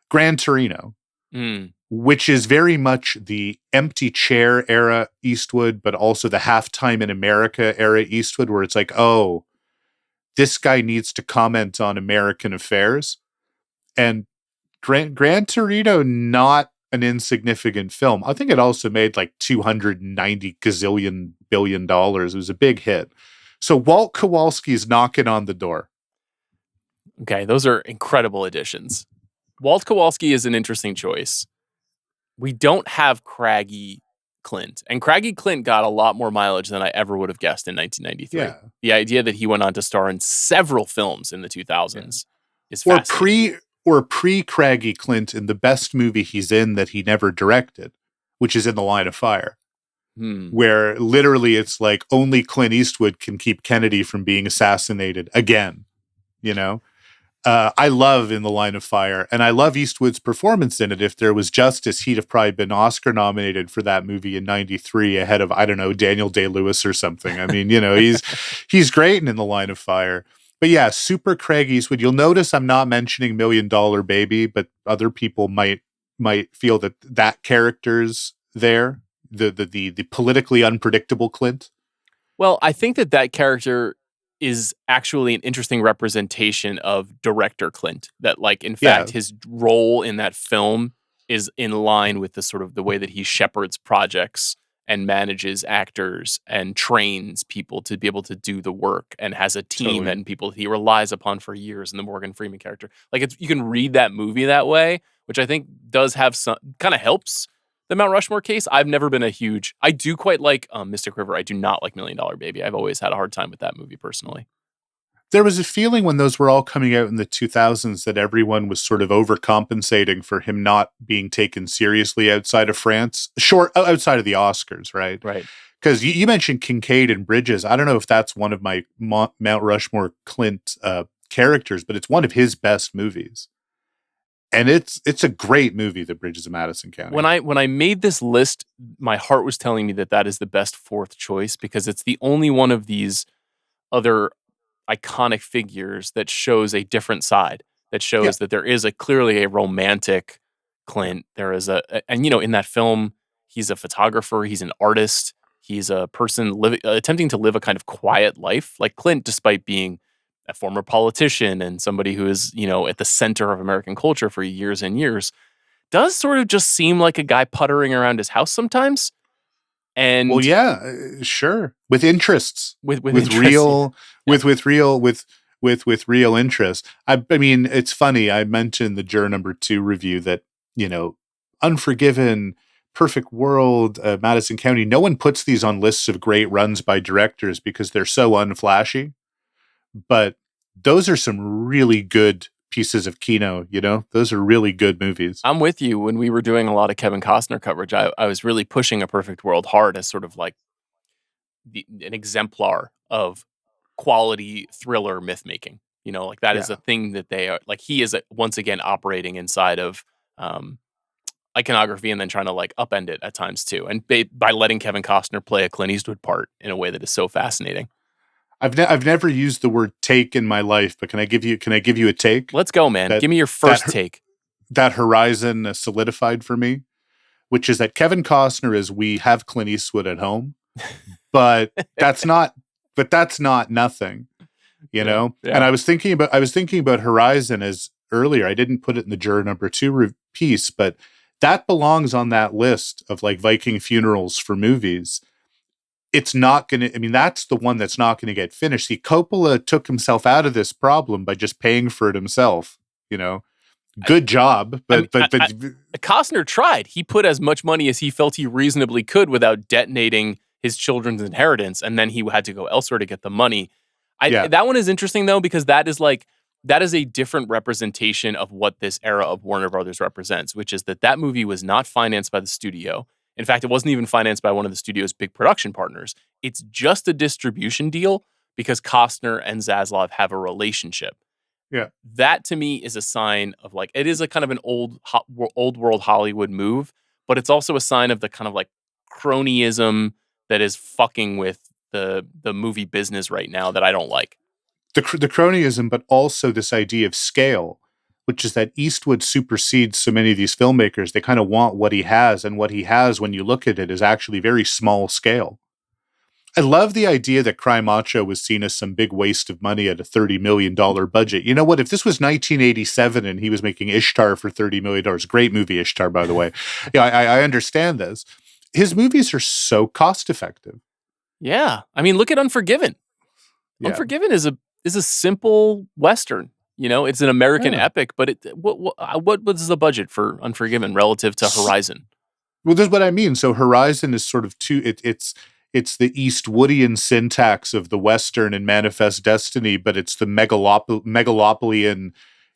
Gran Torino, which is very much the empty chair era Eastwood, but also the Halftime in America era Eastwood, where it's like, oh, this guy needs to comment on American affairs. And Gran Torino, not an insignificant film. I think it also made $290 gazillion billion. It was a big hit. So Walt Kowalski's knocking on the door. Okay, those are incredible additions. Walt Kowalski is an interesting choice. We don't have Craggy Clint. And Craggy Clint got a lot more mileage than I ever would have guessed in 1993. Yeah. The idea that he went on to star in several films in the Yeah. 2000s is Or fascinating. pre Craggy Clint in the best movie he's in that he never directed, which is In the Line of Fire. Where literally it's like only Clint Eastwood can keep Kennedy from being assassinated again, you know? I love In the Line of Fire, and I love Eastwood's performance in it. If there was justice, he'd have probably been Oscar nominated for that movie in '93 ahead of, I don't know, Daniel Day-Lewis or something. I mean, he's great in The Line of Fire. But yeah, super Craig Eastwood. You'll notice I'm not mentioning Million Dollar Baby, but other people might feel that character's there. The politically unpredictable Clint. Well, I think that character is actually an interesting representation of director Clint. That, like, in fact, his role in that film is in line with the sort of the way that he shepherds projects and manages actors and trains people to be able to do the work and has a team and people he relies upon for years in the Morgan Freeman character. Like, you can read that movie that way, which I think does have some kind of helps the Mount Rushmore case. I've never been I do quite like Mystic River. I do not like Million Dollar Baby. I've always had a hard time with that movie personally. There was a feeling when those were all coming out in the 2000s that everyone was sort of overcompensating for him not being taken seriously outside of France, outside of the Oscars, right? Right. Because you mentioned Kincaid and Bridges. I don't know if that's one of my Mount Rushmore Clint characters, but it's one of his best movies. And it's a great movie, The Bridges of Madison County. When I made this list, my heart was telling me that is the best fourth choice because it's the only one of these other iconic figures that shows a different side, that shows that there is clearly a romantic Clint. There is and in that film, he's a photographer, he's an artist, he's a person attempting to live a kind of quiet life. Like Clint, despite being a former politician and somebody who is, at the center of American culture for years and years, does sort of just seem like a guy puttering around his house sometimes. And well, yeah, sure, with interests, with real interests. I mean, it's funny. I mentioned the Juror No. 2 review that Unforgiven, Perfect World, Madison County. No one puts these on lists of great runs by directors because they're so unflashy. But those are some really good pieces of kino, those are really good movies. I'm with you. When we were doing a lot of Kevin Costner coverage, I was really pushing A Perfect World hard as sort of like an exemplar of quality thriller myth making. Like that is a thing that they are, like, he is once again operating inside of iconography and then trying to like upend it at times too. And by letting Kevin Costner play a Clint Eastwood part in a way that is so fascinating. I've never used the word take in my life, but can I give you a take? Let's go, man. Give me your first take. That Horizon solidified for me, which is that Kevin Costner is we have Clint Eastwood at home, but that's not nothing, Yeah. And I was thinking about Horizon as earlier. I didn't put it in the Juror No. 2 piece, but that belongs on that list of like Viking funerals for movies. It's not going to, that's the one that's not going to get finished. See, Coppola took himself out of this problem by just paying for it himself, Good job. But Costner tried. He put as much money as he felt he reasonably could without detonating his children's inheritance. And then he had to go elsewhere to get the money. That one is interesting though, because that is a different representation of what this era of Warner Brothers represents, which is that movie was not financed by the studio. In fact, it wasn't even financed by one of the studio's big production partners. It's just a distribution deal because Costner and Zaslav have a relationship. Yeah. That to me is a sign of like, it is a kind of an old world Hollywood move, but it's also a sign of the kind of like cronyism that is fucking with the movie business right now that I don't like. The cronyism, but also this idea of scale, which is that Eastwood supersedes so many of these filmmakers. They kind of want what he has, and what he has, when you look at it, is actually very small scale. I love the idea that Cry Macho was seen as some big waste of money at a $30 million budget. You know what? If this was 1987 and he was making Ishtar for $30 million, great movie, Ishtar, by the way. Yeah, I understand this. His movies are so cost effective. Yeah. Look at Unforgiven. Yeah. Unforgiven is a simple Western. It's an American epic, but what was the budget for Unforgiven relative to Horizon? Well, this is what I mean. So Horizon is sort of it's the Eastwoodian syntax of the Western and Manifest Destiny, but it's the megalopolian,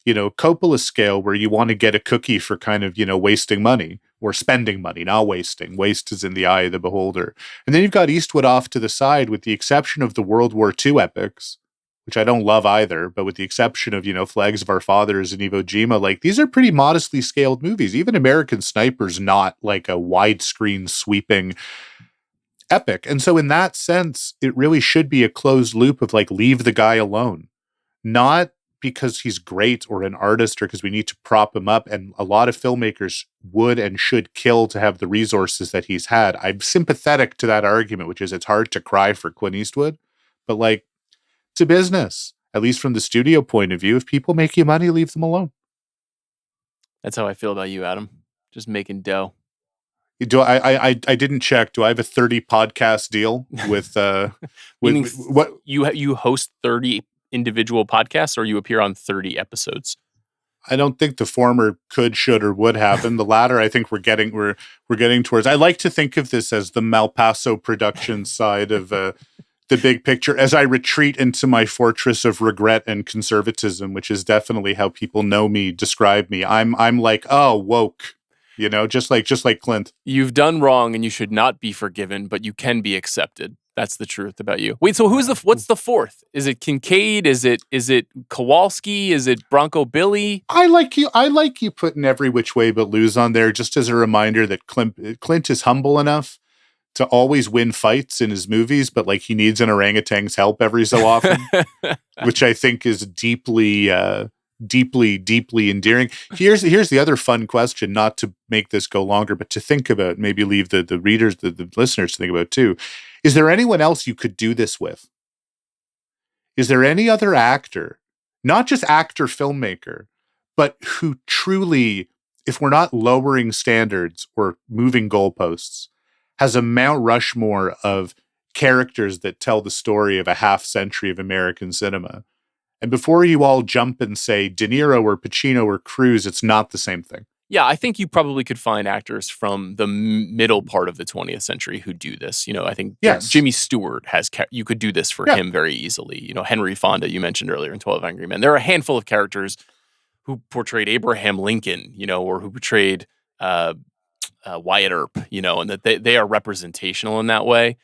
Coppola scale where you want to get a cookie for kind of, wasting money or spending money, not wasting. Waste is in the eye of the beholder. And then you've got Eastwood off to the side, with the exception of the World War II epics, which I don't love either, but with the exception of, Flags of Our Fathers and Iwo Jima, like, these are pretty modestly scaled movies. Even American Sniper's not like a widescreen sweeping epic. And so in that sense, it really should be a closed loop of like, leave the guy alone. Not because he's great or an artist or because we need to prop him up. And a lot of filmmakers would and should kill to have the resources that he's had. I'm sympathetic to that argument, which is it's hard to cry for Clint Eastwood, but like, it's a business, at least from the studio point of view. If people make you money, leave them alone. That's how I feel about you, Adam. Just making dough. Do I didn't check. Do I have a 30 podcast deal with what you host 30 individual podcasts, or you appear on 30 episodes? I don't think the former could, should, or would happen. The latter, I think we're getting towards. I like to think of this as the Malpaso production side of the big picture as I retreat into my fortress of regret and conservatism, which is definitely how people know me, describe me. I'm like, oh, woke, just like Clint. You've done wrong and you should not be forgiven, but you can be accepted. That's the truth about you. Wait, so what's the fourth? Is it Kincaid? Is it Kowalski? Is it Bronco Billy? I like you putting Every Which Way But Lose on there, just as a reminder that Clint is humble enough to always win fights in his movies, but like he needs an orangutan's help every so often, which I think is deeply endearing. Here's the other fun question, not to make this go longer, but to think about, maybe leave the readers, the listeners to think about too. Is there anyone else you could do this with? Is there any other actor, not just actor, filmmaker, but who truly, if we're not lowering standards or moving goalposts, has a Mount Rushmore of characters that tell the story of a half century of American cinema? And before you all jump and say De Niro or Pacino or Cruise, it's not the same thing. Yeah, I think you probably could find actors from the middle part of the 20th century who do this. I think Jimmy Stewart you could do this for him very easily. Henry Fonda, you mentioned earlier in 12 Angry Men. There are a handful of characters who portrayed Abraham Lincoln, or who portrayed Wyatt Earp, and that they are representational in that way.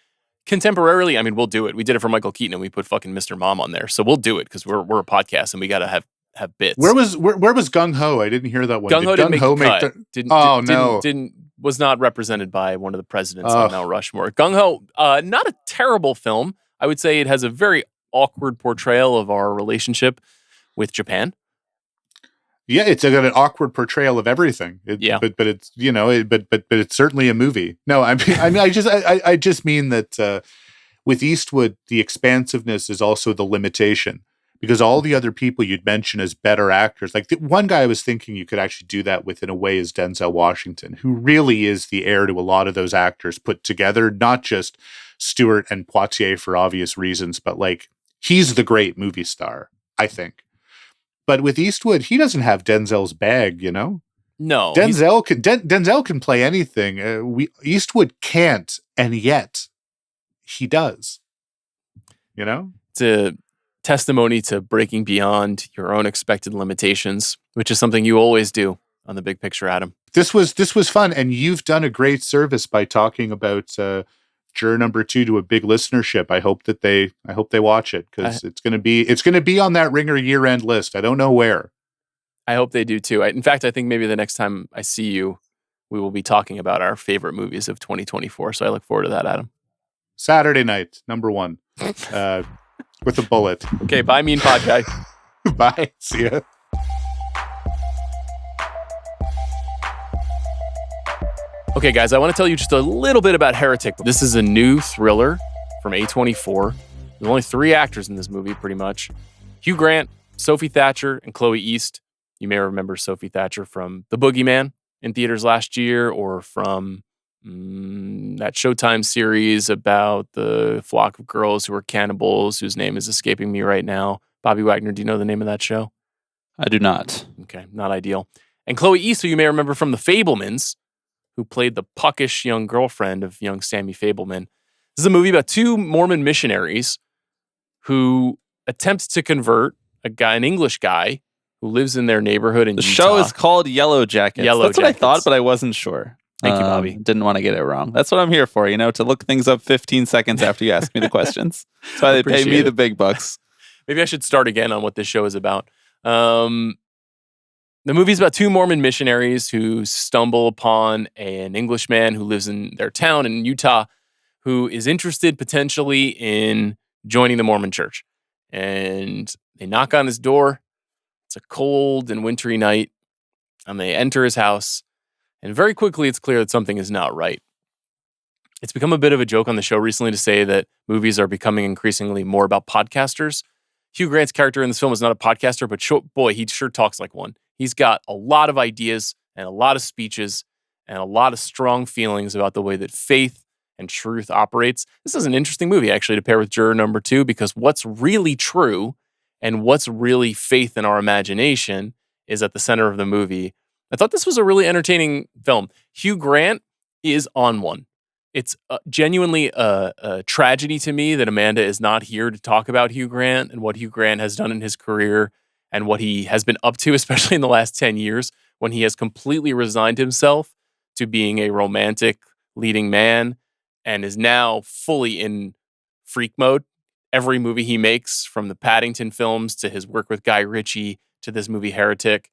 Contemporarily, I mean, we'll do it. We did it for Michael Keaton, and we put fucking Mr. Mom on there, so we'll do it because we're a podcast and we got to have bits. Where was Gung Ho? I didn't hear that one. Gung Ho didn't make the cut. Was not represented by one of the presidents on Mount Rushmore. Gung Ho, not a terrible film. I would say it has a very awkward portrayal of our relationship with Japan. Yeah, it's got an awkward portrayal of everything. But it's but it's certainly a movie. No, I just mean that with Eastwood, the expansiveness is also the limitation, because all the other people you'd mention as better actors, like the one guy I was thinking you could actually do that with in a way is Denzel Washington, who really is the heir to a lot of those actors put together. Not just Stewart and Poitier for obvious reasons, but like he's the great movie star, I think. But with Eastwood, he doesn't have Denzel's bag, No, Denzel can play anything. Eastwood can't, and yet he does. It's a testimony to breaking beyond your own expected limitations, which is something you always do on The Big Picture, Adam. This was fun, and you've done a great service by talking about Juror number 2 to a big listenership. I hope they watch it, because it's gonna be on that Ringer year-end list. I don't know where. I hope they do too. In fact, I think maybe the next time I see you, we will be talking about our favorite movies of 2024. So I look forward to that, Adam. Saturday night, number 1, with a bullet. Okay, bye, mean pod guy. Bye. See ya. Okay, guys, I want to tell you just a little bit about Heretic. This is a new thriller from A24. There's only 3 actors in this movie, pretty much. Hugh Grant, Sophie Thatcher, and Chloe East. You may remember Sophie Thatcher from The Boogeyman in theaters last year, or from that Showtime series about the flock of girls who are cannibals, whose name is escaping me right now. Bobby Wagner, do you know the name of that show? I do not. Okay, not ideal. And Chloe East, who you may remember from The Fabelmans, who played the puckish young girlfriend of young Sammy Fableman. This is a movie about two Mormon missionaries who attempt to convert an English guy who lives in their neighborhood in The Utah. show is called Yellow Jackets. Yellow That's what I Jackets. thought, but I wasn't sure. Thank you, Bobby. Didn't want to get it wrong. That's what I'm here for, to look things up 15 seconds after you ask me the questions. That's why they pay me the big bucks. Maybe I should start again on what this show is about. The movie's about two Mormon missionaries who stumble upon an Englishman who lives in their town in Utah who is interested potentially in joining the Mormon church. And they knock on his door. It's a cold and wintry night. And they enter his house. And very quickly, it's clear that something is not right. It's become a bit of a joke on the show recently to say that movies are becoming increasingly more about podcasters. Hugh Grant's character in this film is not a podcaster, but he sure talks like one. He's got a lot of ideas and a lot of speeches and a lot of strong feelings about the way that faith and truth operates. This is an interesting movie, actually, to pair with Juror No. 2, because what's really true and what's really faith in our imagination is at the center of the movie. I thought this was a really entertaining film. Hugh Grant is on one. It's genuinely a tragedy to me that Amanda is not here to talk about Hugh Grant and what Hugh Grant has done in his career and what he has been up to, especially in the last 10 years, when he has completely resigned himself to being a romantic leading man and is now fully in freak mode. Every movie he makes, from the Paddington films to his work with Guy Ritchie to this movie Heretic,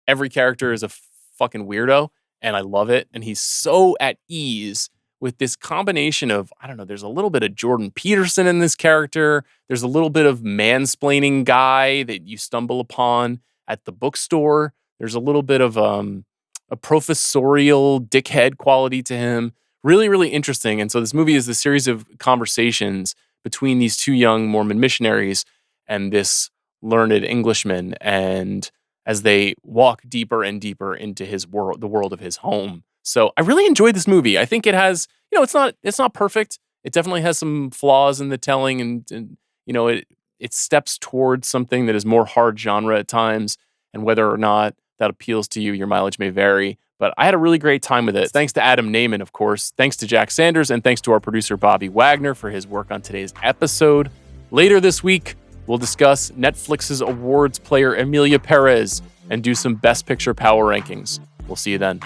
every character is a fucking weirdo, and I love it. And he's so at ease with this combination of, there's a little bit of Jordan Peterson in this character. There's a little bit of mansplaining guy that you stumble upon at the bookstore. There's a little bit of a professorial dickhead quality to him. Really, really interesting. And so this movie is the series of conversations between these two young Mormon missionaries and this learned Englishman, and as they walk deeper and deeper into his world, the world of his home. So I really enjoyed this movie. I think it has, it's not perfect. It definitely has some flaws in the telling, and it steps towards something that is more hard genre at times. And whether or not that appeals to you, your mileage may vary. But I had a really great time with it. Thanks to Adam Nayman, of course. Thanks to Jack Sanders, and thanks to our producer Bobby Wagner for his work on today's episode. Later this week, we'll discuss Netflix's awards player Emilia Perez and do some Best Picture power rankings. We'll see you then.